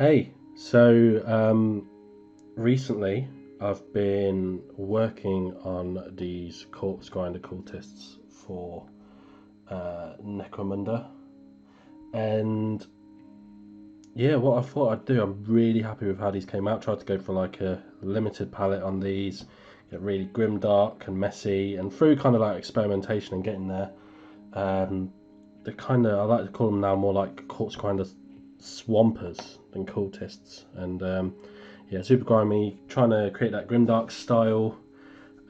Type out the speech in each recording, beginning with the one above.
Hey, so recently I've been working on these Corpse Grinder Cultists for Necromunda, and yeah, what I thought I'd do, I'm really happy with how these came out. Tried to go for like a limited palette on these, get really grimdark and messy, and through kind of like experimentation and getting there, they're kind of, I like to call them now more like Corpse Grinder swampers than cultists, and yeah, super grimy, trying to create that grimdark style.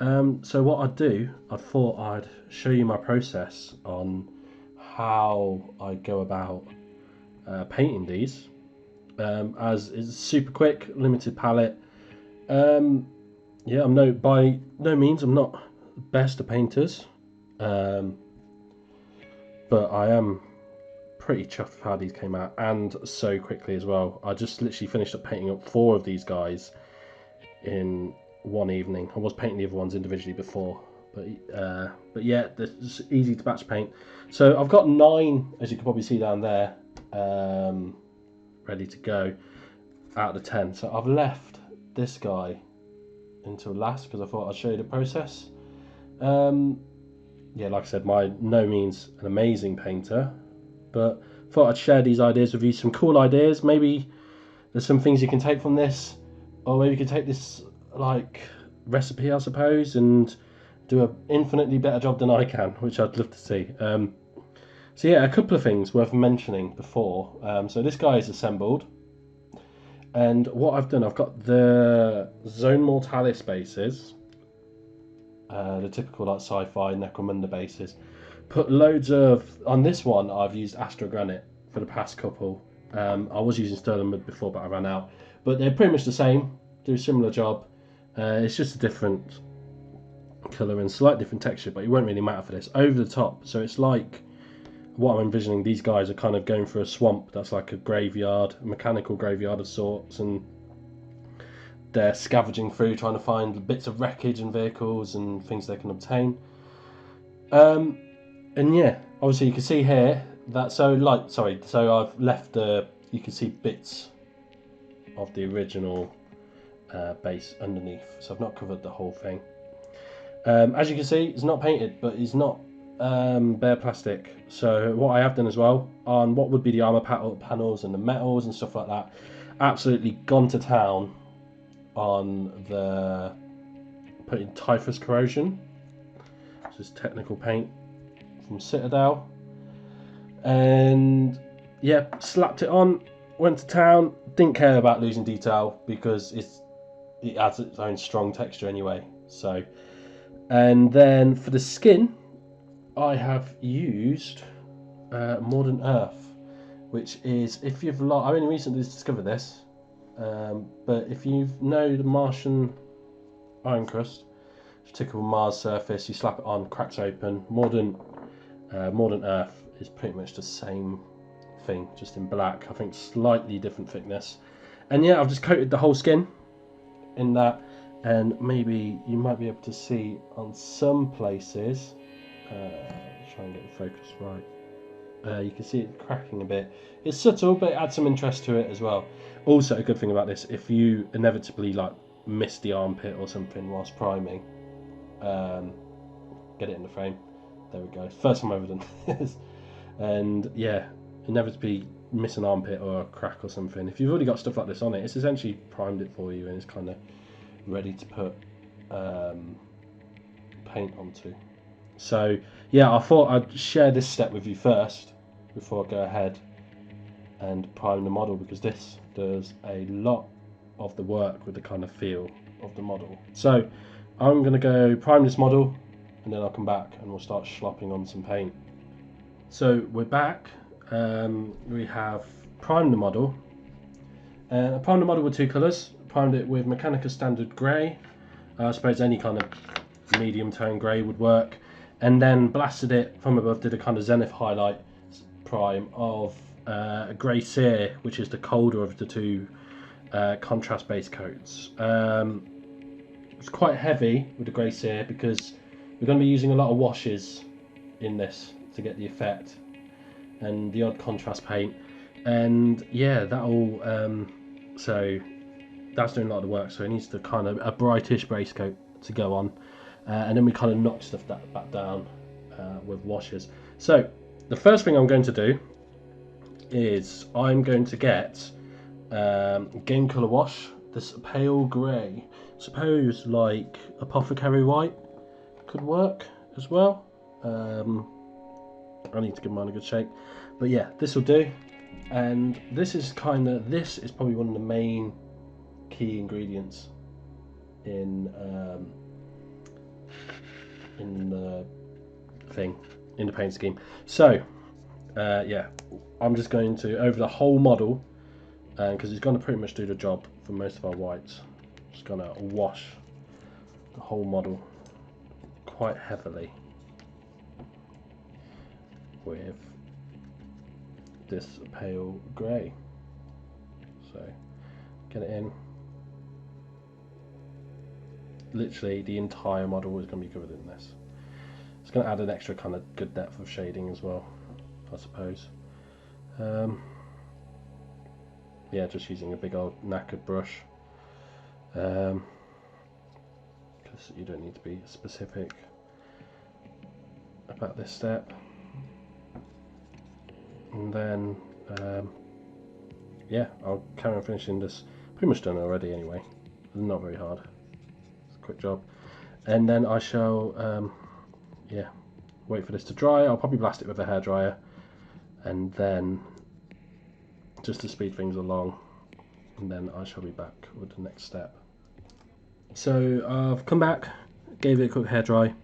So what I'd do, I thought I'd show you my process on how I go about painting these, as it's super quick, limited palette. Yeah, by no means I'm not the best of painters, um, but I am pretty chuffed with how these came out, and so quickly as well. I just literally finished up painting up 4 of these guys in one evening. I was painting the other ones individually before, but yeah, it's easy to batch paint. So I've got 9, as you can probably see down there, ready to go out of the 10. So I've left this guy until last because I thought I'd show you the process. Yeah, like I said, no means an amazing painter, but thought I'd share these ideas with you. Some cool ideas. Maybe there's some things you can take from this, or maybe you can take this like recipe, I suppose, and do an infinitely better job than I can, which I'd love to see. So yeah, a couple of things worth mentioning before. So this guy is assembled, and what I've done, I've got the Zone Mortalis bases, the typical like sci-fi Necromunda bases. Put loads of, on this one I've used Astro Granite for the past couple. I was using Sterling Mud before, but I ran out. But they're pretty much the same, do a similar job. It's just a different colour and slight different texture, but it won't really matter for this. Over the top, so it's like what I'm envisioning. These guys are kind of going through a swamp that's like a graveyard, a mechanical graveyard of sorts, and they're scavenging through trying to find bits of wreckage and vehicles and things they can obtain. And yeah, obviously you can see here that so I've left you can see bits of the original base underneath, so I've not covered the whole thing. As you can see, it's not painted, but it's not bare plastic. So what I have done as well on what would be the armor panels and the metals and stuff like that, absolutely gone to town on the putting typhus corrosion, which is technical paint from Citadel, and yeah, slapped it on, went to town. Didn't care about losing detail because it adds its own strong texture anyway. So, and then for the skin, I have used Modern Earth, which is, if you've I only recently discovered this, but if you know the Martian iron crust, typical Mars surface, you slap it on, cracks open. Modern Earth is pretty much the same thing, just in black. I think slightly different thickness. And yeah, I've just coated the whole skin in that, and maybe you might be able to see on some places. Try and get the focus right. You can see it cracking a bit. It's subtle, but it adds some interest to it as well. Also, a good thing about this, if you inevitably like miss the armpit or something whilst priming, get it in the frame. There we go. First time I've ever done this. And yeah, inevitably miss an armpit or a crack or something. If you've already got stuff like this on it, it's essentially primed it for you, and it's kind of ready to put paint onto. So yeah, I thought I'd share this step with you first before I go ahead and prime the model, because this does a lot of the work with the kind of feel of the model. So I'm going to go prime this model, and then I'll come back and we'll start slopping on some paint. So we're back. We have primed the model. I primed the model with 2 colours. Primed it with Mechanica Standard Grey. I suppose any kind of medium tone grey would work. And then blasted it from above, did a kind of zenith highlight prime of Grey Sear, which is the colder of the 2 contrast base coats. It's quite heavy with the Grey Sear because we're going to be using a lot of washes in this to get the effect, and the odd contrast paint. And yeah, that'll So that's doing a lot of the work. So it needs to kind of a brightish base coat to go on, and then we kind of knock stuff back down with washes. So the first thing I'm going to do is I'm going to get game colour wash, this pale grey. Suppose like apothecary white could work as well. I need to give mine a good shake, but yeah, this will do. And this is probably one of the main key ingredients in the paint scheme. So yeah, I'm just going to, over the whole model, because it's going to pretty much do the job for most of our whites, just going to wash the whole model quite heavily with this pale grey. So get it in. Literally the entire model is going to be covered in this. It's going to add an extra kind of good depth of shading as well, I suppose. Yeah, just using a big old knackered brush, because you don't need to be specific about this step. And then yeah, I'll carry on finishing this. Pretty much done already anyway, not very hard, it's a quick job. And then I shall yeah, wait for this to dry. I'll probably blast it with a hairdryer, and then just to speed things along, and then I shall be back with the next step. So I've come back, gave it a quick hairdry,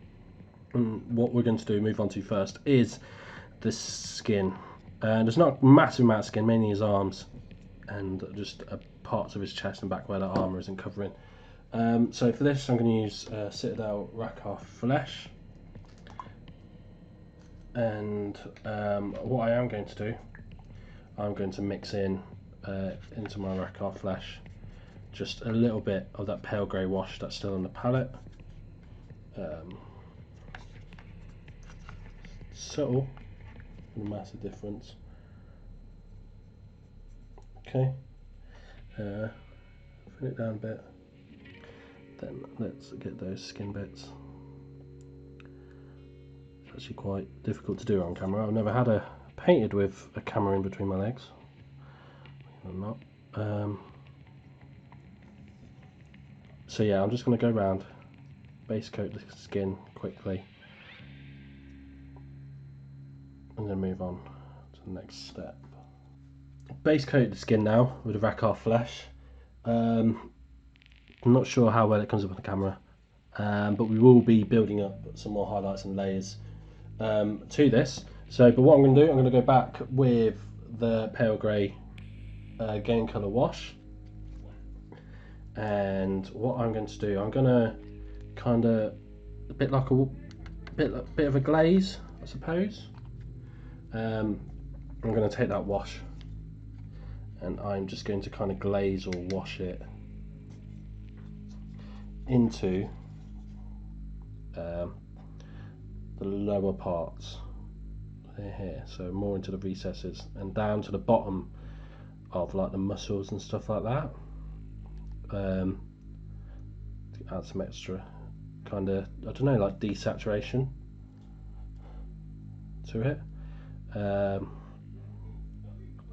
and what we're going to do, move on to first, is the skin. And there's not a massive amount of skin, mainly his arms and just parts of his chest and back where the armour isn't covering. So for this I'm going to use Citadel Rakarth Flesh, and what I am going to do, I'm going to mix in into my Rakarth Flesh just a little bit of that pale grey wash that's still on the palette. Subtle, a massive difference. Okay, thin it down a bit, then let's get those skin bits. It's actually quite difficult to do on camera. I've never had a painted with a camera in between my legs, or not. So yeah, I'm just going to go around, base coat the skin quickly, and then move on to the next step. Base coat the skin now with the Rakarth Flesh. I'm not sure how well it comes up on the camera, but we will be building up some more highlights and layers to this. So, but what I'm going to do, I'm going to go back with the pale grey game colour wash, and what I'm going to do, I'm going to kind of a bit of a glaze, I suppose. I'm going to take that wash, and I'm just going to kind of glaze or wash it into the lower parts here, so more into the recesses and down to the bottom of like the muscles and stuff like that, to add some extra kind of, I don't know, like desaturation to it. I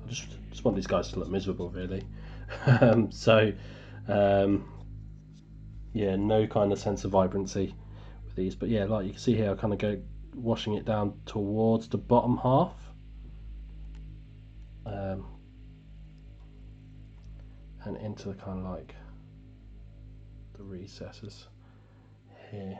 just want these guys to look miserable, really. Yeah, no kind of sense of vibrancy with these, but yeah, like you can see here, I kind of go washing it down towards the bottom half, and into the kind of like the recesses here.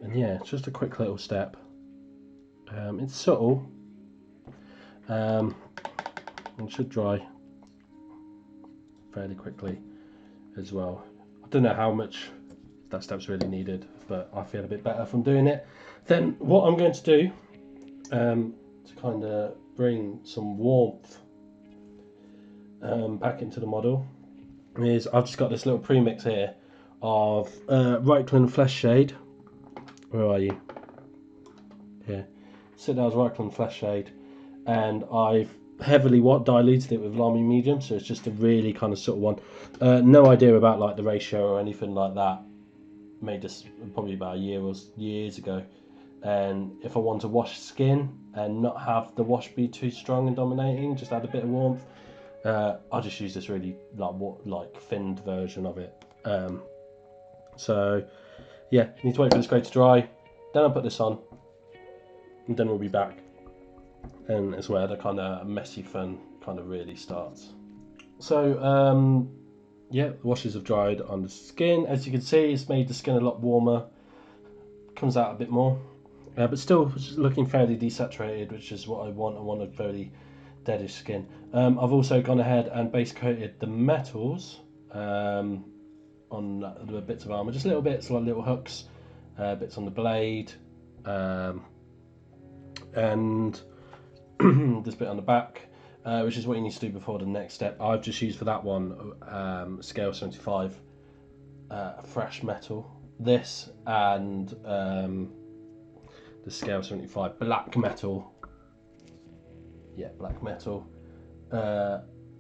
And yeah, it's just a quick little step. It's subtle, and should dry fairly quickly as well. I don't know how much that step's really needed, but I feel a bit better from doing it. Then what I'm going to do, to kind of bring some warmth back into the model, is I've just got this little premix here of Reikland Flesh Shade. Where are you? here. Citations worked on flesh shade, and I've heavily diluted it with lamy medium, so it's just a really kind of subtle one. No idea about like the ratio or anything like that. Made this probably about a year or years ago. And if I want to wash skin and not have the wash be too strong and dominating, just add a bit of warmth, I'll just use this really like thinned version of it. So yeah, need to wait for this grey to dry, then I'll put this on, and then we'll be back, and it's where the kind of messy fun kind of really starts. So yeah, the washes have dried on the skin. As you can see, it's made the skin a lot warmer, comes out a bit more, but still looking fairly desaturated, which is what I want. I want a very deadish skin. I've also gone ahead and base coated the metals on the bits of armour, just little bits like little hooks, bits on the blade, and this bit on the back, which is what you need to do before the next step. I've just used for that one scale 75 fresh metal, this, and the scale 75 black metal. Yeah, black metal.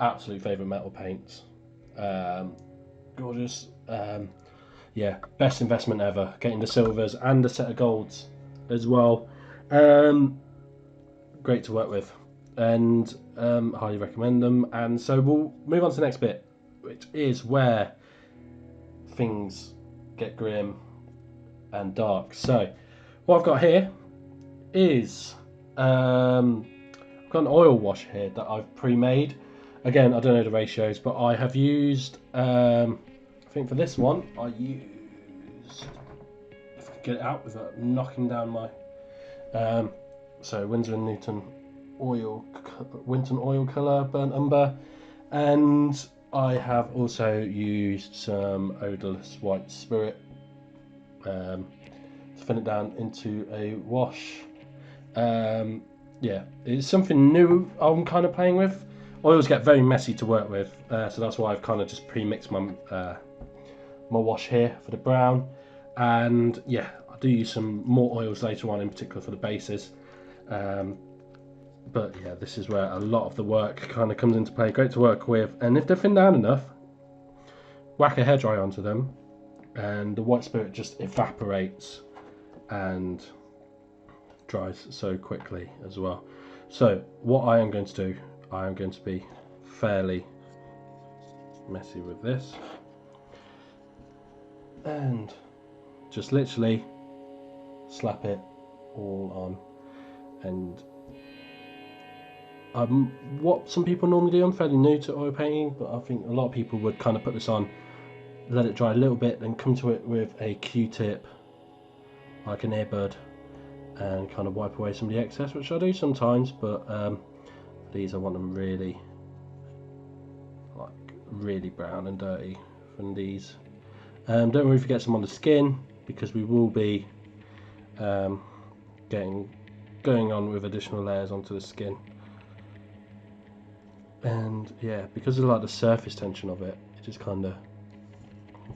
Absolute favourite metal paints. Gorgeous. Yeah, best investment ever. Getting the silvers and a set of golds as well. Great to work with, and highly recommend them. And so we'll move on to the next bit, which is where things get grim and dark. So what I've got here is I've got an oil wash here that I've pre-made. Again, I don't know the ratios, but I have used, I think for this one, I used, if I can get it out without knocking down my, so Winsor & Newton Winton oil colour, burnt umber, and I have also used some odourless white spirit to thin it down into a wash. Yeah, it's something new I'm kind of playing with. Oils get very messy to work with, so that's why I've kind of just pre-mixed my my wash here for the brown. And yeah, I do use some more oils later on, in particular for the bases. But yeah, this is where a lot of the work kind of comes into play. Great to work with, and if they're thinned down enough, whack a hairdryer onto them, and the white spirit just evaporates and dries so quickly as well. So what I am going to do, I am going to be fairly messy with this, and just literally slap it all on. And what some people normally do, I'm fairly new to oil painting, but I think a lot of people would kind of put this on, let it dry a little bit, then come to it with a Q-tip, like an earbud, and kind of wipe away some of the excess, which I do sometimes, but these I want them really, like, really brown and dirty from these. Don't worry if you get some on the skin, because we will be going on with additional layers onto the skin. And yeah, because of like the surface tension of it, it just kind of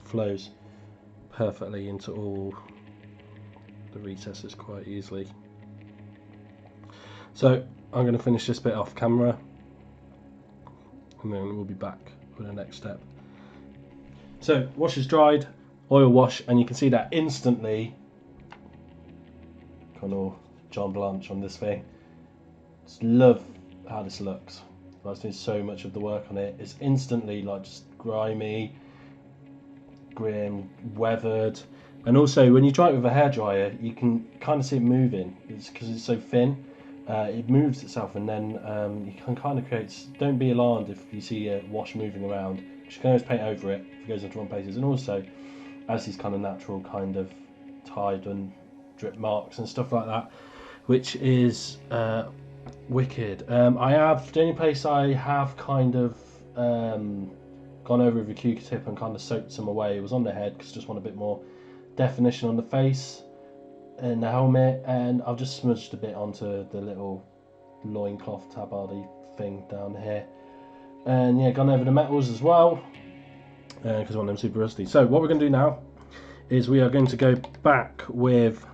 flows perfectly into all the recesses quite easily. So I'm going to finish this bit off camera, and then we'll be back with the next step. So wash is dried, oil wash, and you can see that instantly kind of John Blanche on this thing. Just love how this looks. I was doing so much of the work on it. It's instantly like just grimy, grim, weathered. And also when you dry it with a hairdryer, you can kind of see it moving. It's because it's so thin. It moves itself, and then you can kind of create. Don't be alarmed if you see a wash moving around. You can always paint over it if it goes into wrong places. And also, as these kind of natural kind of tide and drip marks and stuff like that, which is wicked. The only place I have kind of gone over with a Q-tip and kind of soaked some away was on the head, because I just want a bit more definition on the face and the helmet, and I've just smudged a bit onto the little loincloth tabardy thing down here. And yeah, gone over the metals as well, because I want them super rusty. So what we're going to do now is we are going to go back with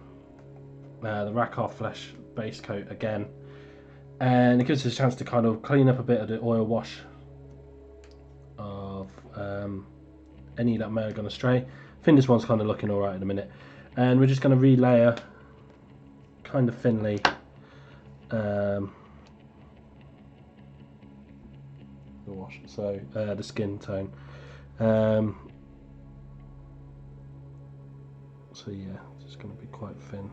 the Rackar Flesh base coat again, and it gives us a chance to kind of clean up a bit of the oil wash of any that may have gone astray. I think this one's kind of looking alright in a minute, and we're just going to relayer kind of thinly the wash, so the skin tone. So yeah, it's just going to be quite thin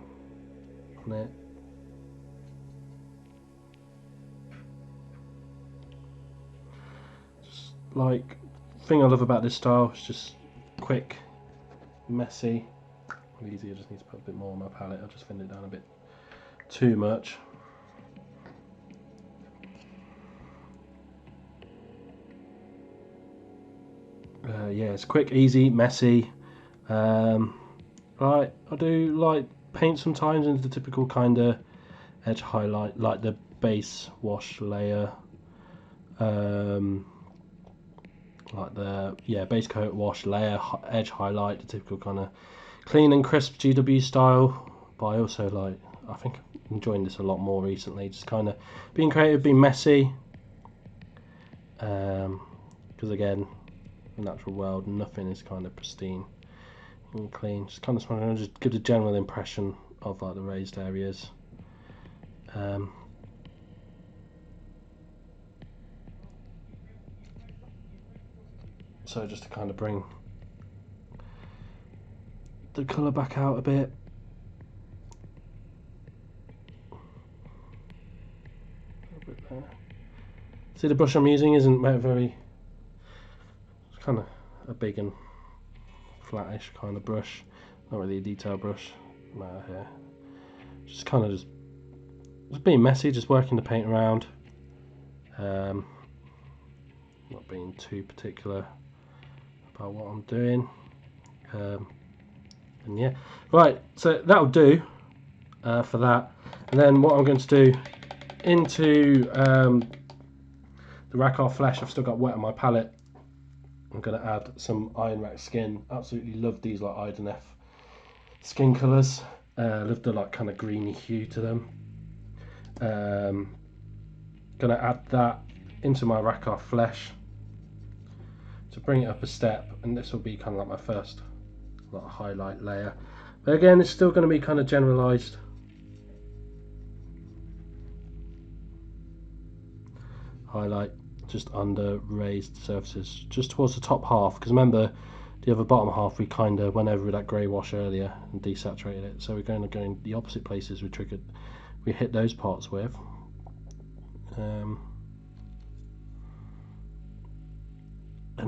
on it. Just like, the thing I love about this style is just quick, messy, easy. I just need to put a bit more on my palette. I'll just thin it down a bit too much. Yeah, it's quick, easy, messy. Right, I do like paint sometimes into the typical kind of edge highlight, like the base wash layer, like the base coat wash layer, edge highlight, the typical kind of clean and crisp GW style. But I also like, I think I'm enjoying this a lot more recently, just kind of being creative, being messy, because again, in the natural world nothing is kind of pristine and clean. Just kind of just give a general impression of like the raised areas. So just to kind of bring the colour back out a bit. See, the brush I'm using isn't very, it's kind of a big and flattish kind of brush, not really a detail brush. Here, just kind of just being messy, just working the paint around, not being too particular about what I'm doing, and yeah, right, so that'll do for that. And then what I'm going to do into the Rackar Flesh, I've still got wet on my palette. I'm going to add some Ironrack skin. Absolutely love these like Ironf skin colours. Love the like kind of greeny hue to them. Going to add that into my Rackar Flesh to bring it up a step, and this will be kind of like my first like highlight layer. But again, it's still going to be kind of generalised. Highlight just under raised surfaces, just towards the top half, because remember the other bottom half we kind of went over with that grey wash earlier and desaturated it, so we're going to go in the opposite places we hit those parts with. And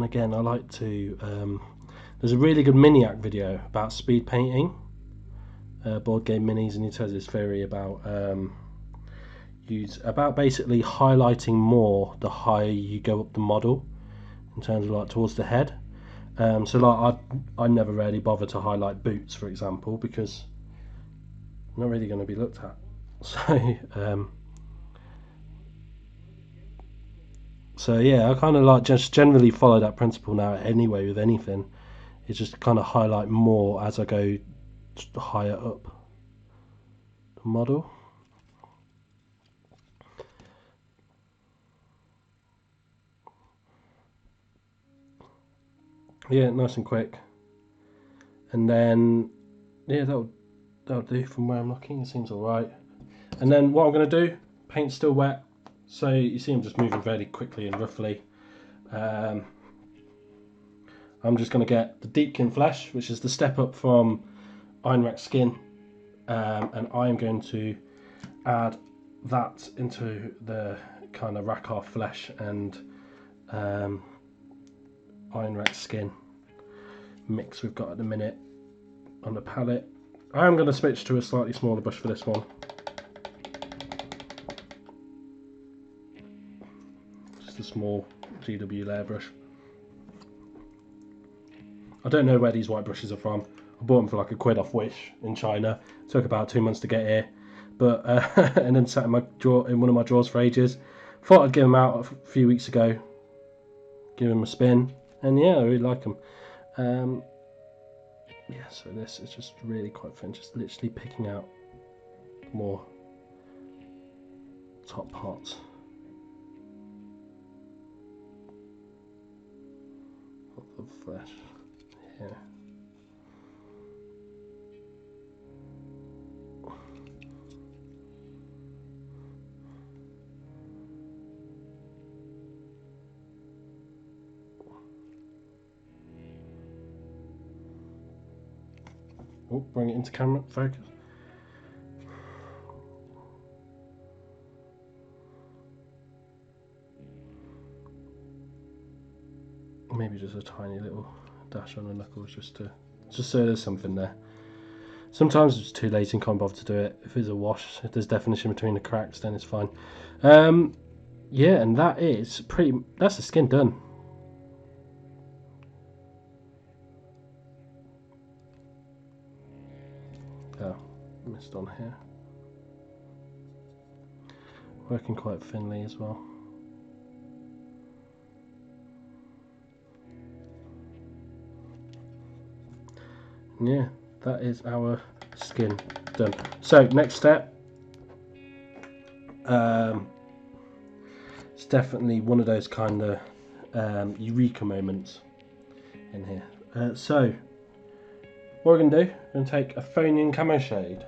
again, I like to there's a really good Miniac video about speed painting board game minis, and he tells this theory about basically highlighting more the higher you go up the model in terms of like towards the head. So like I never really bother to highlight boots, for example, because I'm not really going to be looked at. So yeah, I kind of like just generally follow that principle now anyway with anything. It's just kind of highlight more as I go higher up the model. Yeah, nice and quick. And then yeah, that'll do from where I'm looking. It seems alright. And then what I'm going to do, paint's still wet, so you see I'm just moving very quickly and roughly. I'm just going to get the Deepkin Flesh, which is the step up from Ironrack Skin, and I'm going to add that into the kind of Rackar Flesh and Ironrack Skin mix we've got at the minute on the palette. I am going to switch to a slightly smaller brush for this one. Just a small GW layer brush. I don't know where these white brushes are from. I bought them for like £1 off Wish in China. It took about 2 months to get here, but and then sat in my drawer, in one of my drawers for ages. Thought I'd give them out a few weeks ago, give them a spin, and yeah, I really like them. Yeah, so this is just really quite fun, just literally picking out more top parts of the flesh here. Oh, bring it into camera focus. Maybe just a tiny little dash on the knuckles, just so there's something there. Sometimes it's too late and can't bother to do it. If it's a wash, if there's definition between the cracks, then it's fine. Yeah, and that's the skin done. Oh, missed on here. Working quite thinly as well. Yeah, that is our skin done. So next step, it's definitely one of those kind of eureka moments in here. So what we're going to do, we're going to take a Phonian camo shade,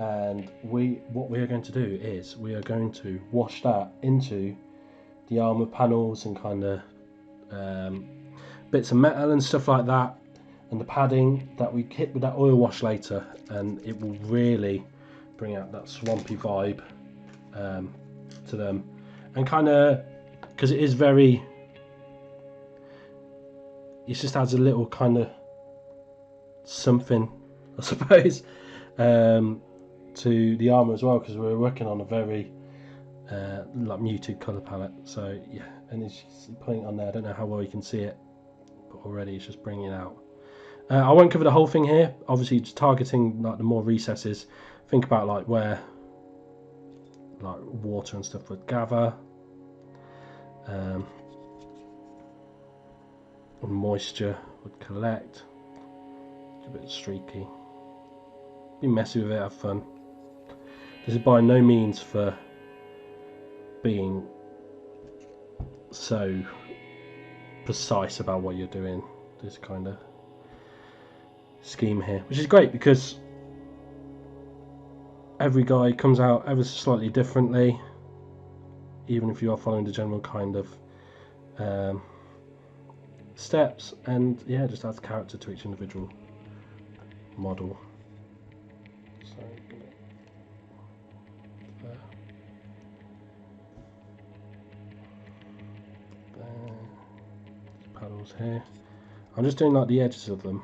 and what we are going to do is we are going to wash that into the armor panels and kind of bits of metal and stuff like that, and the padding that we hit with that oil wash later, and it will really bring out that swampy vibe to them, and kind of, because it is very, it just adds a little kind of something, I suppose, to the armor as well, because we're working on a very like muted color palette. So yeah, and it's just putting it on there. I don't know how well you can see it, but already it's just bringing it out. I won't cover the whole thing here. Obviously, just targeting like the more recesses. Think about like where like water and stuff would gather, and moisture would collect. A bit streaky. Be messy with it. Have fun. This is by no means for being so precise about what you're doing. This kind of scheme here, which is great because every guy comes out ever so slightly differently, even if you are following the general kind of steps, and yeah, just adds character to each individual model. So paddles here. I'm just doing like the edges of them,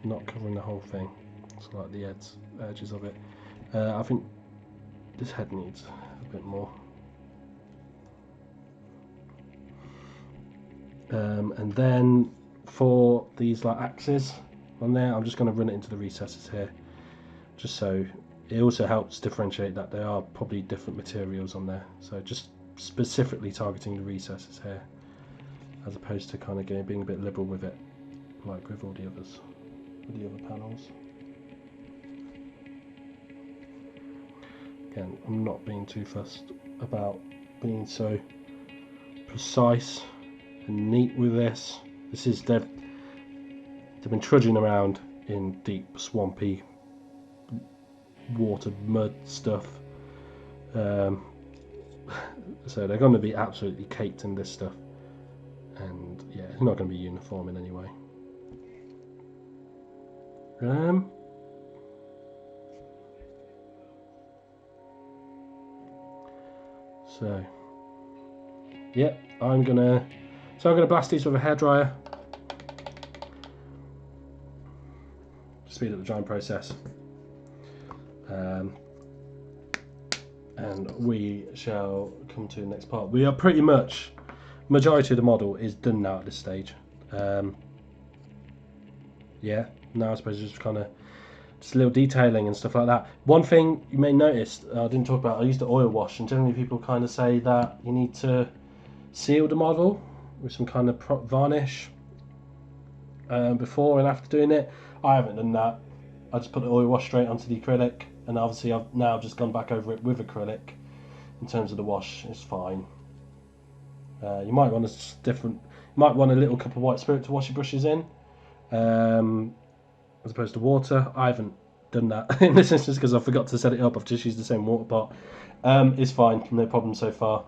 not covering the whole thing. So like the edges of it. I think this head needs a bit more. And then for these like axes on there, I'm just going to run it into the recesses here, just so it also helps differentiate that they are probably different materials on there. So just specifically targeting the recesses here, as opposed to kind of being a bit liberal with it, like with all the others, with the other panels. Again, I'm not being too fussed about being so precise and neat with this. This is they've been trudging around in deep, swampy, water, mud stuff. So they're going to be absolutely caked in this stuff, and yeah, it's not going to be uniform in any way. So yeah, I'm gonna blast these with a hairdryer. Speed up the drying process. And we shall come to the next part. We are pretty much, majority of the model is done now at this stage. Yeah, now I suppose just kind of just a little detailing and stuff like that. One thing you may notice I didn't talk about, I used the oil wash, and generally people kind of say that you need to seal the model with some kind of varnish before and after doing it. I haven't done that. I just put the oil wash straight onto the acrylic, and obviously I've now just gone back over it with acrylic. In terms of the wash, it's fine. You might want a little cup of white spirit to wash your brushes in, as opposed to water. I haven't done that in this instance because I forgot to set it up. I've just used the same water pot. It's fine, no problem so far.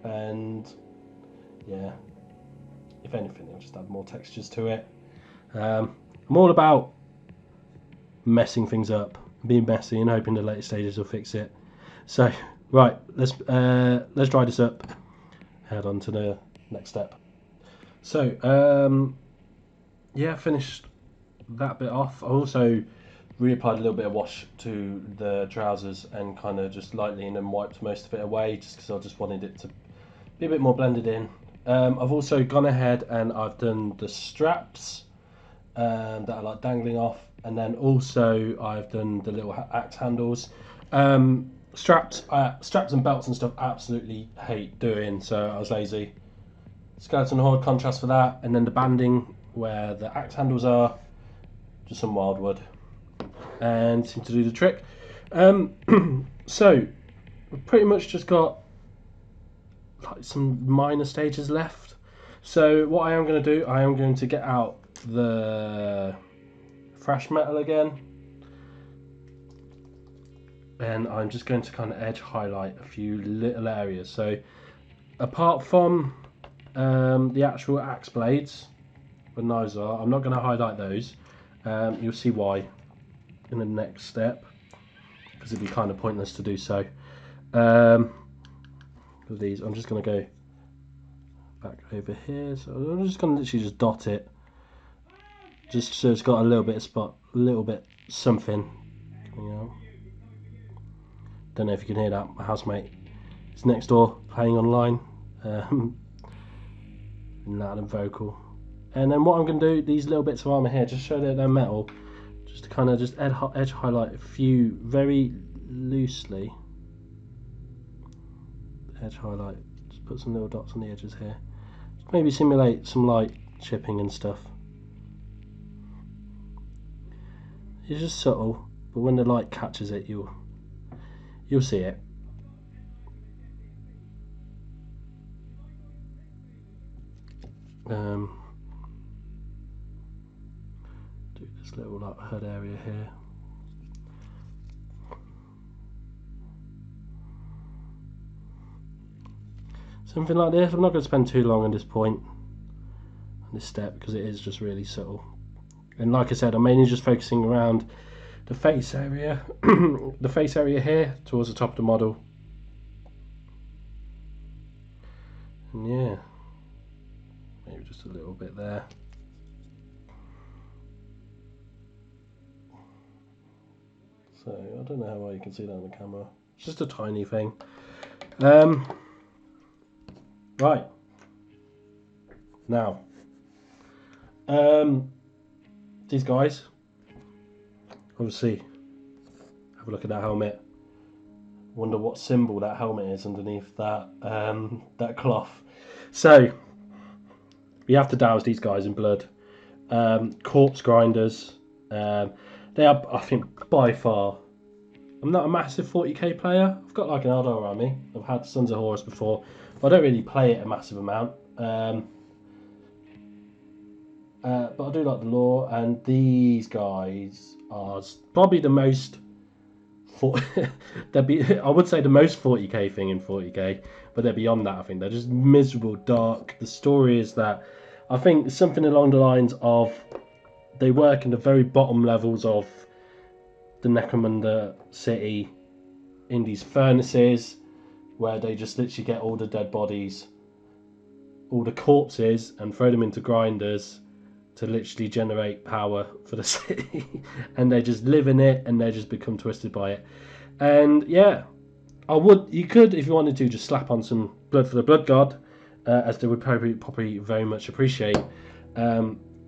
And yeah, if anything, it'll just add more textures to it. I'm all about messing things up, being messy, and hoping the later stages will fix it. So right, let's dry this up. Head on to the next step. So yeah, finished that bit off. I also reapplied a little bit of wash to the trousers and kind of just lightly and then wiped most of it away, just because I just wanted it to be a bit more blended in. I've also gone ahead and I've done the straps that are like dangling off, and then also I've done the little axe handles. Straps and belts and stuff absolutely hate doing, so I was lazy. Skeleton horde contrast for that, and then the banding where the axe handles are, just some wildwood, and seem to do the trick. So we've pretty much just got like some minor stages left. So what I am going to do, I am going to get out the fresh metal again, and I'm just going to kind of edge highlight a few little areas. So apart from the actual axe blades where knives are, I'm not going to highlight those. You'll see why in the next step, because it'd be kind of pointless to do so. With these, I'm just going to go back over here. So I'm just going to literally just dot it, just so it's got a little bit of spot, a little bit something coming out. Don't know if you can hear that. My housemate is next door playing online, loud and vocal. And then what I'm going to do, these little bits of armor here, just show that they're metal, just to kind of just edge highlight a few very loosely. Edge highlight, just put some little dots on the edges here. Just maybe simulate some light chipping and stuff. It's just subtle, but when the light catches it, you'll see it. Do this little like hood area here. Something like this. I'm not going to spend too long on this point, on this step, because it is just really subtle. And like I said, I'm mainly just focusing around the face area, the face area here towards the top of the model. And yeah, maybe just a little bit there. So I don't know how well you can see that on the camera. It's just a tiny thing. Right. Now, these guys, obviously, have a look at that helmet. Wonder what symbol that helmet is underneath that that cloth. So we have to douse these guys in blood. Corpse grinders. They are, I think, by far. I'm not a massive 40k player. I've got like an Eldar army. I've had Sons of Horus before, but I don't really play it a massive amount. But I do like the lore, and these guys are probably the most. I would say the most 40k thing in 40k, but they're beyond that. I think they're just miserable, dark. The story is that I think something along the lines of they work in the very bottom levels of the Necromunda city in these furnaces, where they just literally get all the dead bodies, all the corpses, and throw them into grinders to literally generate power for the city. And they just live in it, and they just become twisted by it. And yeah, you could, if you wanted to, just slap on some blood for the blood god, as they would probably very much appreciate.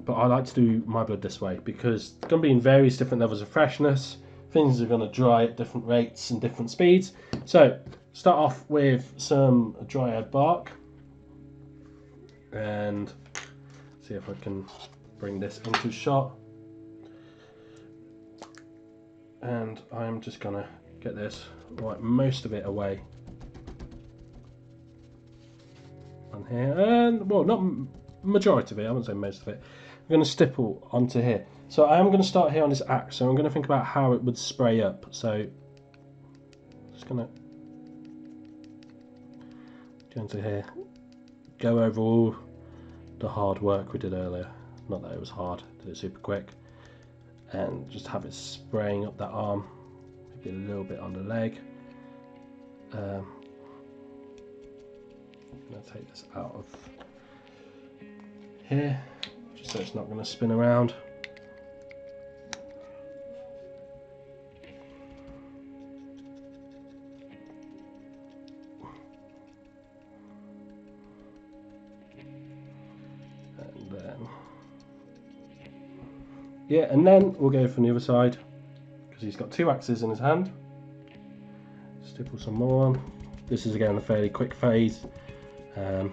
But I like to do my blood this way, because it's going to be in various different levels of freshness. Things are going to dry at different rates and different speeds. So start off with some dryad bark, and see if I can bring this into shot. and I'm just gonna get this, wipe most of it away on here, and well, not majority of it, I wouldn't say most of it. I'm gonna stipple onto here. So I am gonna start here on this axe, so I'm gonna think about how it would spray up. So just gonna go into here, go over all the hard work we did earlier. Not that it was hard, did it super quick. And just have it spraying up that arm, maybe a little bit on the leg. I'm going to take this out of here, just so it's not going to spin around. And then, yeah, and then we'll go from the other side, because he's got 2 axes in his hand. Stipple some more on. This is again a fairly quick phase. Got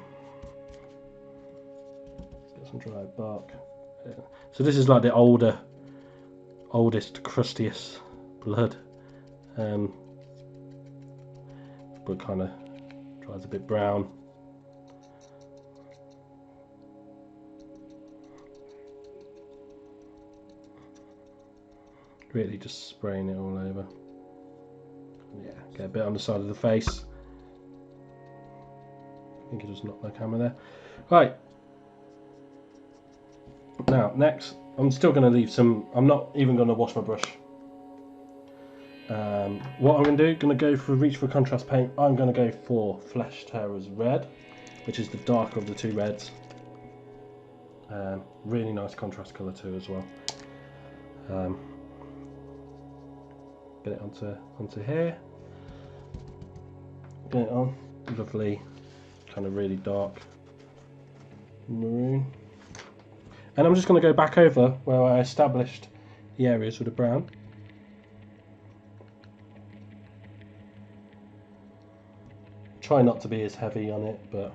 some dry bark. Yeah. So this is like the oldest, crustiest blood. Blood kind of dries a bit brown. Really just spraying it all over. Yeah, get a bit on the side of the face. I think it just knocked my camera there. Right. Now, next, I'm still going to leave some. I'm not even going to wash my brush. What I'm going to do, reach for contrast paint. I'm going to go for Flesh Tearer's Red, which is the darker of the 2 reds. Really nice contrast colour too as well. Get it onto here. Get it on. Lovely, kind of really dark maroon. And I'm just going to go back over where I established the areas with the brown. Try not to be as heavy on it, but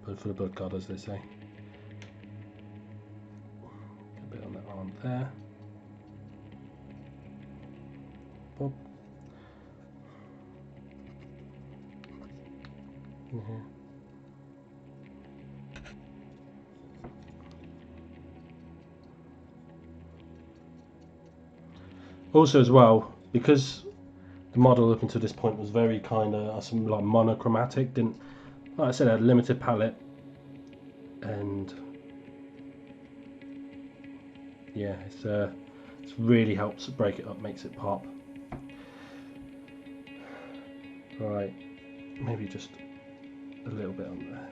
blood for the blood god, as they say. Get a bit on that arm there. Pop. In here. Also as well, because the model up until this point was very kind of some like monochromatic, didn't, like I said, I had a limited palette, and yeah, it's really helps break it up, makes it pop. Right, maybe just a little bit on there.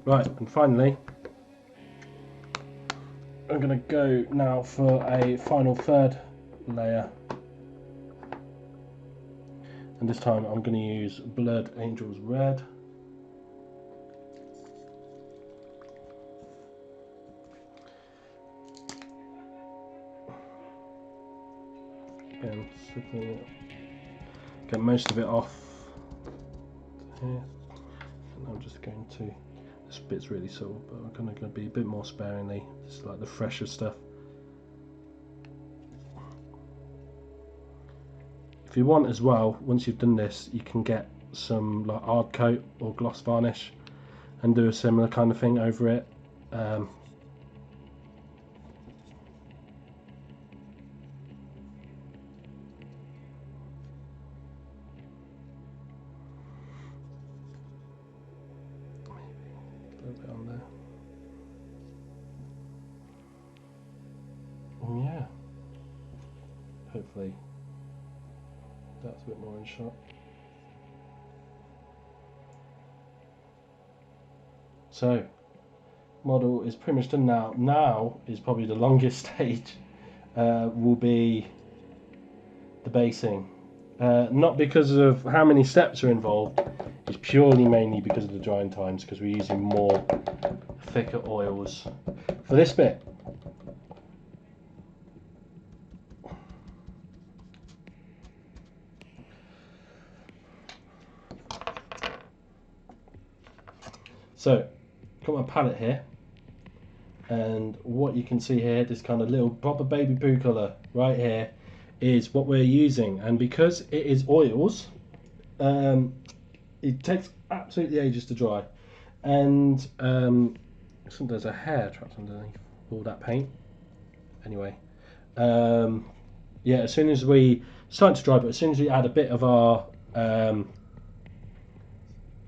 Right, and finally, I'm going to go now for a final third layer, and this time I'm going to use Blood Angels Red. Again, get most of it off here, and I'm just going to, this bit's really subtle, but I'm going to be a bit more sparingly. This is like the fresher stuff. If you want as well, once you've done this, you can get some like hard coat or gloss varnish and do a similar kind of thing over it. Maybe a little bit on there. And yeah, hopefully that's a bit more in shot. So, model is pretty much done now. Now is probably the longest stage, will be the basing. Not because of how many steps are involved, it's purely mainly because of the drying times, because we're using more thicker oils for this bit. So, got my palette here, And what you can see here, this kind of little proper baby poo colour right here, is what we're using. And because it is oils, it takes absolutely ages to dry. And there's a hair trapped underneath all that paint. Anyway, yeah, as soon as we start to dry, but as soon as we add a bit of our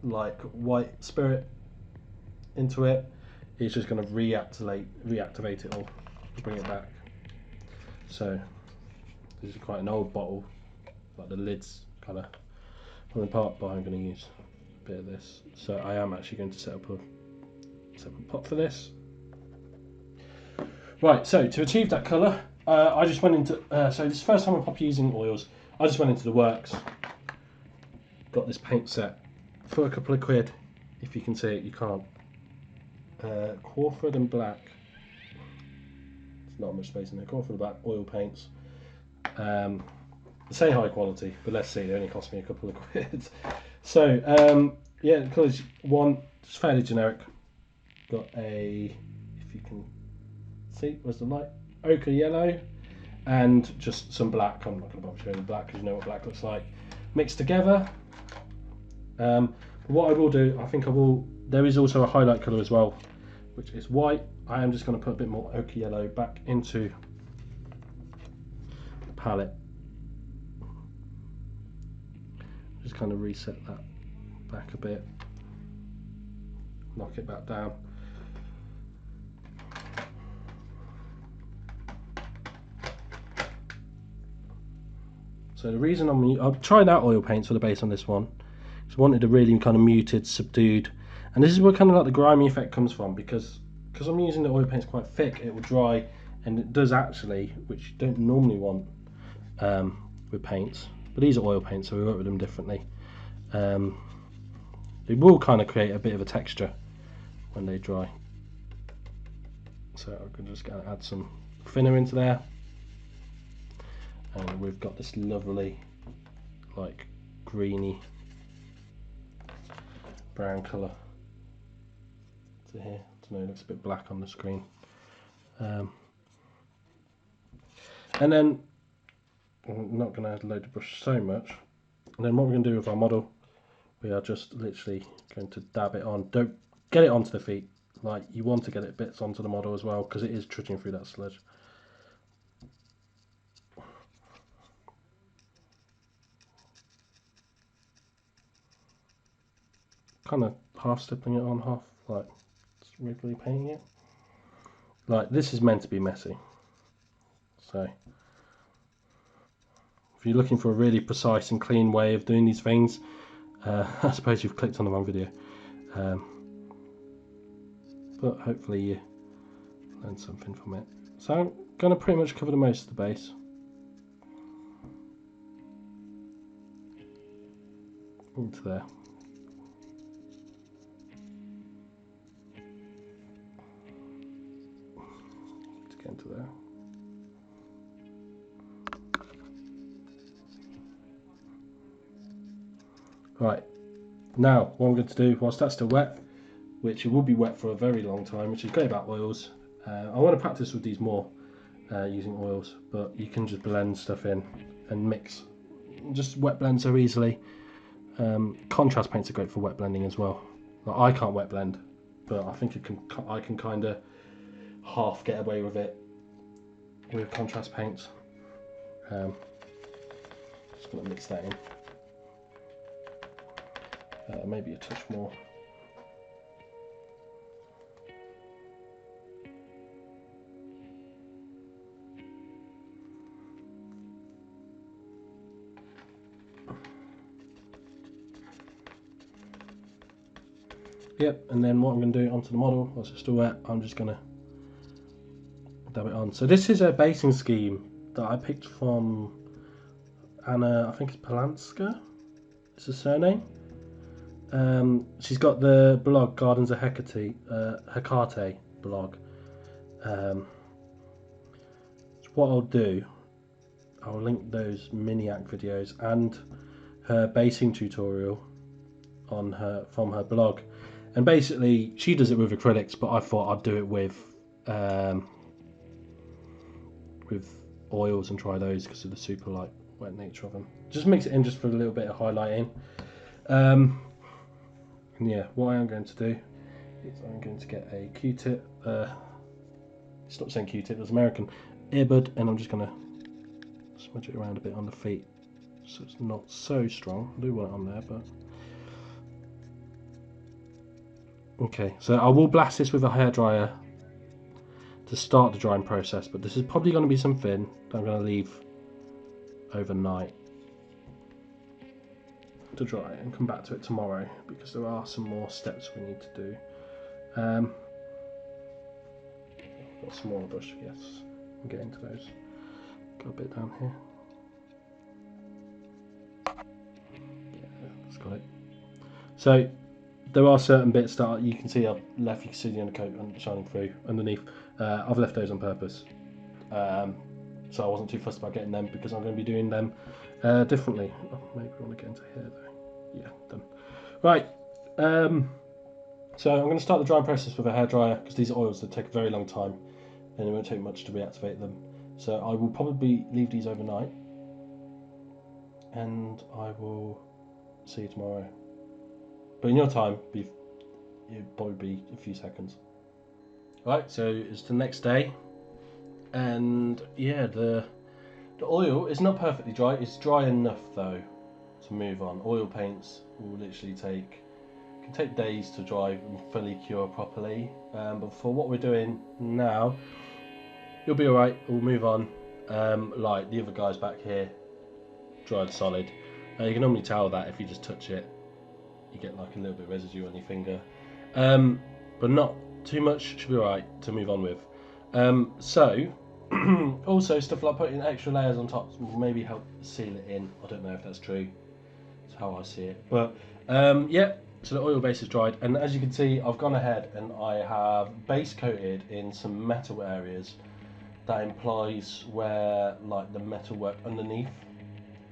like white spirit into it, it's just going to reactivate it all, bring it back. So this is quite an old bottle, like the lid's kind of falling apart, but I'm going to use a bit of this. So I am actually going to set up a pot for this. Right, so to achieve that colour, I just went into, so this is the first time I'm probably using oils. I just went into the works, got this paint set for a couple of quid. If you can see it, you can't. Corroded and black. There's not much space in there. Corroded and black oil paints. Say high quality, but let's see. They only cost me a couple of quid. So yeah, the colours one, just fairly generic. Got a, if you can see, where's the light? Ochre yellow, and just some black. I'm not going to bother showing the black because you know what black looks like. Mixed together. What I will do, I think I will. There is also a highlight colour as well, which is white. I am just going to put a bit more ochre yellow back into the palette. Just kind of reset that back a bit, knock it back down. So the reason I'm trying out oil paints for the base on this one, because I wanted a really kind of muted, subdued, and this is where kind of like the grimy effect comes from, because I'm using the oil paints quite thick, it will dry, and it does actually, which you don't normally want with paints, but these are oil paints, so we work with them differently. It will kind of create a bit of a texture when they dry. So I'm going to just add some thinner into there. And we've got this lovely, like, greeny brown colour to here. I don't know, it looks a bit black on the screen. And then I'm not going to load the brush so much. And then what we're going to do with our model, we are just literally going to dab it on. Don't get it onto the feet. Like, you want to get it bits onto the model as well, because it is trudging through that sludge. Kind of half stippling it on, half like regularly painting it. Like, this is meant to be messy. So if you're looking for a really precise and clean way of doing these things, I suppose you've clicked on the wrong video. But hopefully you learned something from it. So I'm going to pretty much cover the most of the base. Into there. To get into there. Right, now what I'm going to do, whilst that's still wet, which it will be wet for a very long time, which is great about oils. I want to practice with these more, using oils, but you can just blend stuff in and mix. Just wet blend so easily. Contrast paints are great for wet blending as well. Like, I can't wet blend, but I think I can kind of half get away with it with contrast paints. Just going to mix that in. Maybe a touch more. Yep, and then what I'm going to do onto the model, whilst it's still wet, I'm just going to dab it on. So this is a basing scheme that I picked from Anna, I think it's Polanska, it's her surname. She's got the blog Gardens of Hecate, Hecate blog. So what I'll do, I'll link those Miniac videos and her basing tutorial on from her blog. And basically, she does it with acrylics, but I thought I'd do it with with oils and try those because of the super light wet nature of them. Just mix it in just for a little bit of highlighting. And yeah, what I am going to do is I'm going to get a Q-tip, stop saying Q-tip, that's American, earbud, and I'm just going to smudge it around a bit on the feet so it's not so strong. I do want it on there, but okay, so I will blast this with a hairdryer to start the drying process, but this is probably going to be something that I'm going to leave overnight to dry and come back to it tomorrow because there are some more steps we need to do. Got a smaller brush, yes, I'll get into those. Got a bit down here. Yeah, that's got it. So there are certain bits that you can see I've left, you can see the undercoat shining through underneath. I've left those on purpose. So I wasn't too fussed about getting them because I'm going to be doing them differently. Oh, maybe I want to get into here though. Yeah, done. Right, so I'm going to start the drying process with a hairdryer because these oils that take a very long time and it won't take much to reactivate them. So I will probably leave these overnight and I will see you tomorrow. But in your time, it'll probably be a few seconds. Right, so it's the next day, and yeah, the oil is not perfectly dry. It's dry enough though to move on. Oil paints will literally can take days to dry and fully cure properly. But for what we're doing now, you'll be alright. We'll move on. Like the other guys back here, dried solid. You can normally tell that if you just touch it, you get like a little bit of residue on your finger, but not too much. Should be alright to move on with. So also stuff like putting extra layers on top will maybe help seal it in. I don't know if that's true. That's how I see it. But yeah, so the oil base is dried, and as you can see, I've gone ahead and I have base coated in some metal areas. That implies where like the metal work underneath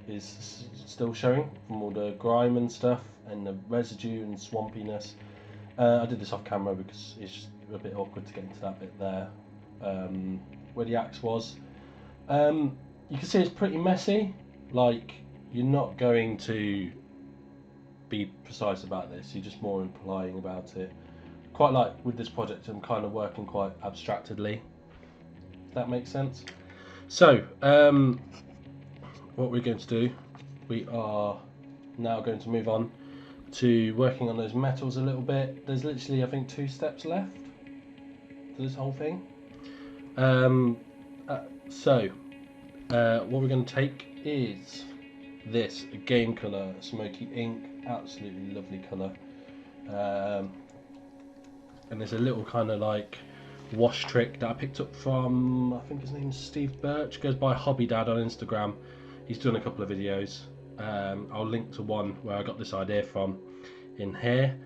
is still showing from all the grime and stuff and the residue and swampiness. I did this off camera because it's just a bit awkward to get into that bit there where the axe was. You can see it's pretty messy. Like, you're not going to be precise about this, you're just more implying about it. Quite like with this project, I'm kind of working quite abstractedly, if that makes sense. So what we're going to do, we are now going to move on to working on those metals a little bit. There's literally, I think, 2 steps left to this whole thing. What we're going to take is this game colour, Smoky Ink, absolutely lovely colour. And there's a little kind of like wash trick that I picked up from, I think his name's Steve Birch, goes by Hobby Dad on Instagram. He's done a couple of videos. I'll link to one where I got this idea from in here.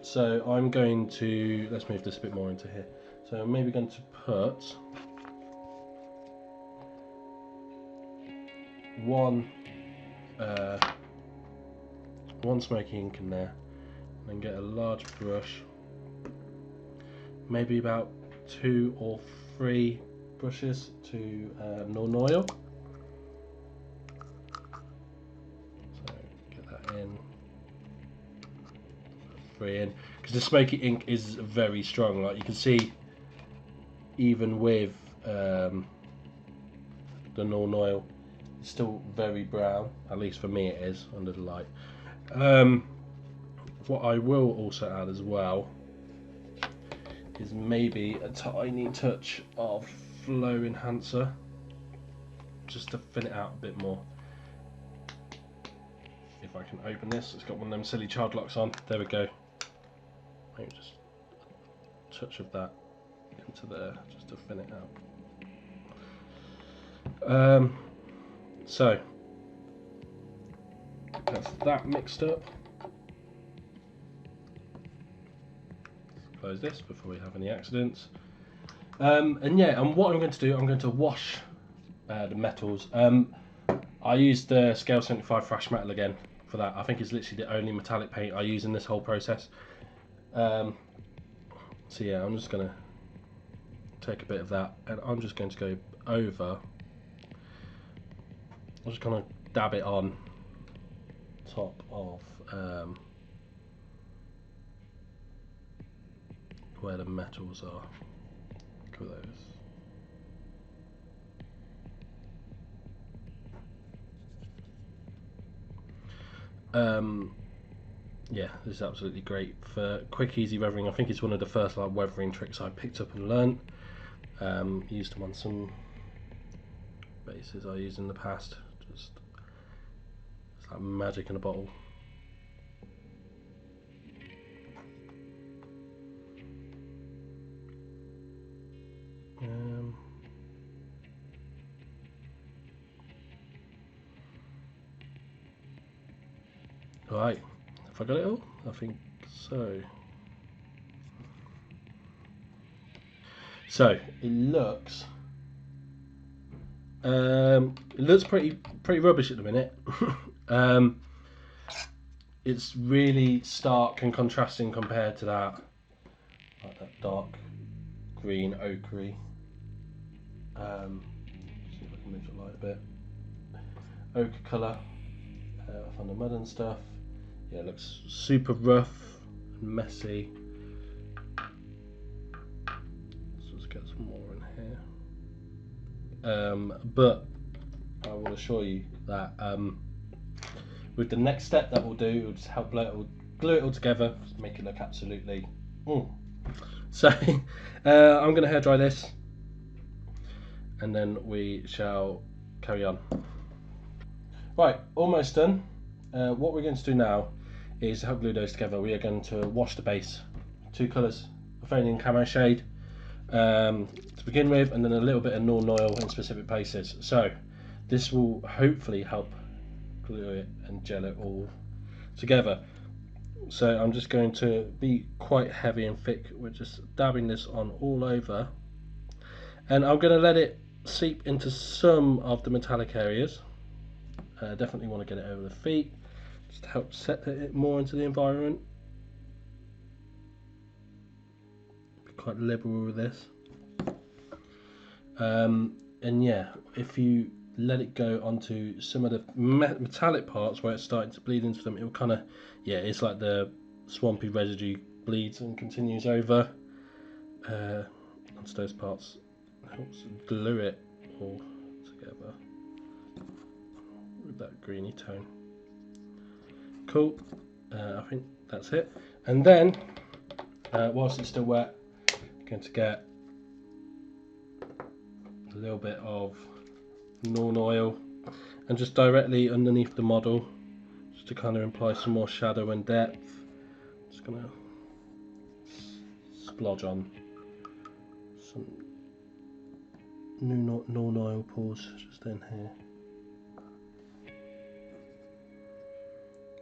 So I'm going to, let's move this a bit more into here. So I'm maybe going to put one smoky ink in there, and then get a large brush, maybe about 2 or 3 brushes to Norn oil. So get that in, 3 in, because the smoky ink is very strong. Like you can see, even with the Norn oil, it's still very brown. At least for me, it is under the light. What I will also add as well is maybe a tiny touch of flow enhancer, just to thin it out a bit more. If I can open this, it's got one of them silly child locks on. There we go. Maybe just a touch of that into there, just to thin it out. So that's that mixed up. Let's close this before we have any accidents. And yeah, and what I'm going to do, I'm going to wash the metals. I used the Scale 75 Thrash Metal again for that. I think it's literally the only metallic paint I use in this whole process. So yeah, I'm just going to take a bit of that, and I'm just going to go over. I'm just going to dab it on top of where the metals are. Look at those. Yeah, this is absolutely great for quick, easy weathering. I think it's one of the first like weathering tricks I picked up and learnt. Used them on some bases I used in the past. Just it's like magic in a bottle. Right, have I got it all? I think so. So it looks pretty rubbish at the minute. It's really stark and contrasting compared to that, like that dark green ochre. See if I can move the light a bit. Ochre colour on the mud and stuff. Yeah, it looks super rough and messy. So let's get some more in here. But I will assure you that with the next step that we'll do, it'll just help glue it all together, just make it look absolutely. So I'm going to hair dry this, and then we shall carry on. Right, almost done. What we're going to do now is help glue those together. We are going to wash the base, 2 colours, Athenian camo shade to begin with, and then a little bit of Norn oil in specific places. So this will hopefully help glue it and gel it all together. So I'm just going to be quite heavy and thick. We're just dabbing this on all over, and I'm going to let it seep into some of the metallic areas. Definitely want to get it over the feet, just to help set it more into the environment. Be quite liberal with this. And yeah, if you let it go onto some of the metallic parts where it's starting to bleed into them, it will kind of, yeah, it's like the swampy residue bleeds and continues over onto those parts. Helps glue it all together with that greeny tone. Cool. I think that's it. And then whilst it's still wet, I'm going to get a little bit of Norn oil and just directly underneath the model, just to kind of imply some more shadow and depth. Just gonna splodge on some new Norn oil pores just in here.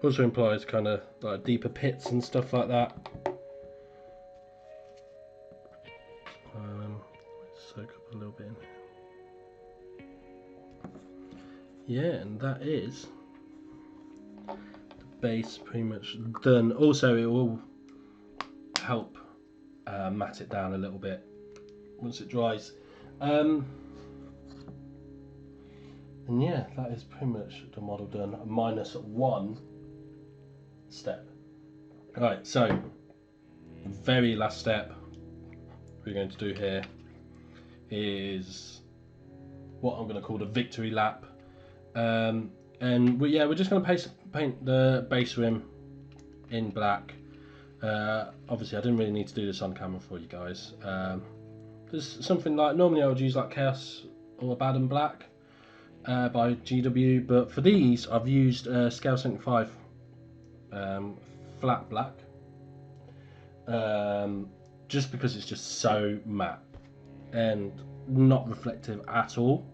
Also implies kind of like deeper pits and stuff like that. Soak up a little bit in here. Yeah, and that is the base pretty much done. Also, it will help matte it down a little bit once it dries. And yeah, that is pretty much the model done, minus one step. Alright, so the very last step we're going to do here is what I'm going to call the victory lap. And we're just going to paint the base rim in black. Obviously I didn't really need to do this on camera for you guys. There's something like, normally I would use like Chaos or Abaddon Black by GW, but for these I've used Scale 75 flat black, just because it's just so matte and not reflective at all,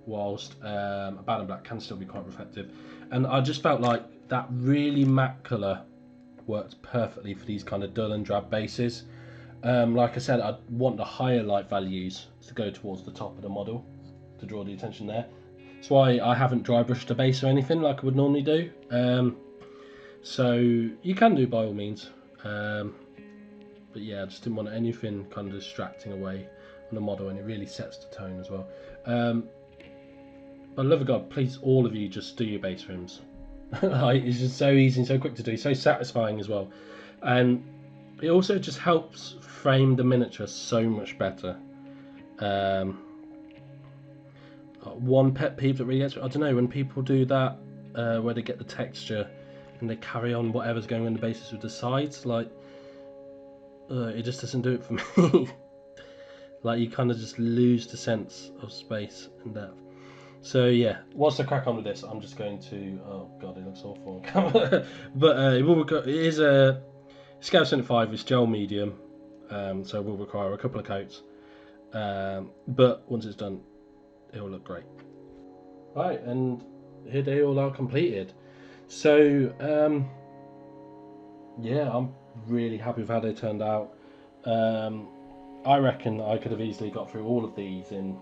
whilst Abaddon Black can still be quite reflective. And I just felt like that really matte colour worked perfectly for these kind of dull and drab bases. Like I said, I want the higher light values to go towards the top of the model to draw the attention there. That's why I haven't dry brushed the base or anything like I would normally do. So you can do by all means, but yeah, I just didn't want anything kind of distracting away the model, and it really sets the tone as well. But love of God, please, all of you, just do your base rims. Like, it's just so easy and so quick to do, so satisfying as well, and it also just helps frame the miniature so much better. One pet peeve that really gets, I don't know, when people do that, where they get the texture and they carry on whatever's going on the basis with the sides, like, it just doesn't do it for me. Like, you kind of just lose the sense of space and depth. So yeah, what's the crack on with this? I'm just going to, oh god, it looks awful on camera. But it is a Scale 75, it's gel medium, so it will require a couple of coats. But once it's done, it will look great. Right, and here they all are completed. So yeah, I'm really happy with how they turned out. I reckon I could have easily got through all of these in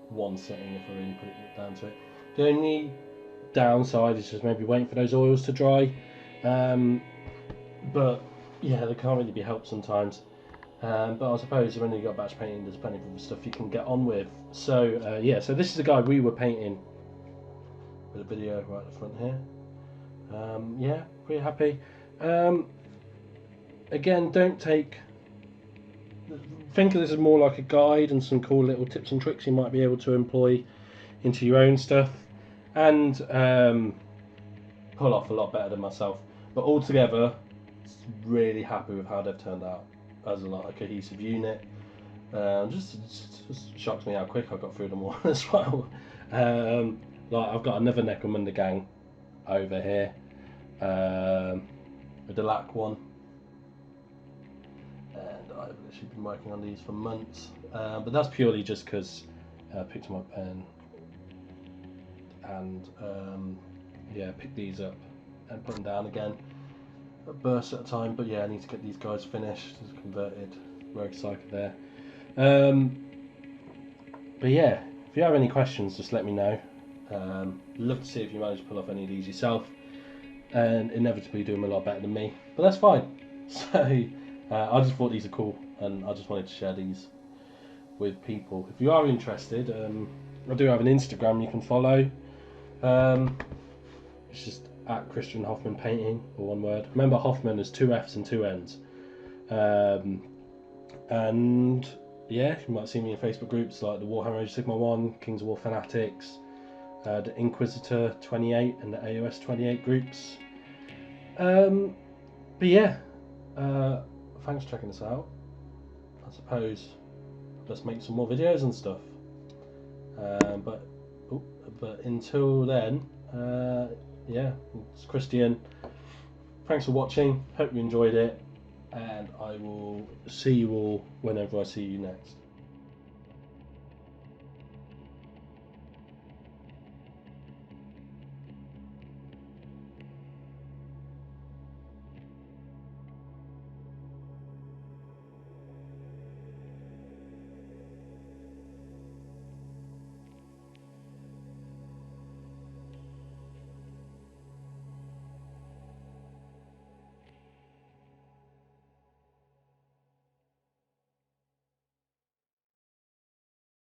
one sitting if I really put it down to it. The only downside is just maybe waiting for those oils to dry, but yeah, they can't really be helped sometimes. But I suppose when you've got batch painting, there's plenty of other stuff you can get on with. So yeah, so this is the guy we were painting with a video right at the front here. Yeah, pretty happy. Again, don't think of this as more like a guide and some cool little tips and tricks you might be able to employ into your own stuff, and pull off a lot better than myself. But altogether, really happy with how they've turned out as a cohesive unit. Just shocks me how quick I got through them all as well. Like, I've got another Necromunda gang over here, a Delac one, and I've literally been working on these for months, but that's purely just because I picked them up and yeah, pick these up and put them down again a burst at a time. But yeah, I need to get these guys finished. There's a converted rogue psyker there. But yeah, if you have any questions, just let me know. Love to see if you manage to pull off any of these yourself, and inevitably do them a lot better than me, but that's fine. So I just thought these are cool, and I just wanted to share these with people. If you are interested, I do have an Instagram you can follow. It's just at Christian Hoffman Painting, or one word. Remember, Hoffman is 2 F's and 2 N's. And yeah, you might see me in Facebook groups like the Warhammer Age of Sigmar 1, Kings of War Fanatics, the Inquisitor 28 and the AOS 28 groups. But yeah, thanks for checking this out. I suppose let's make some more videos and stuff. But until then, yeah, it's Christian. Thanks for watching. Hope you enjoyed it, and I will see you all whenever I see you next.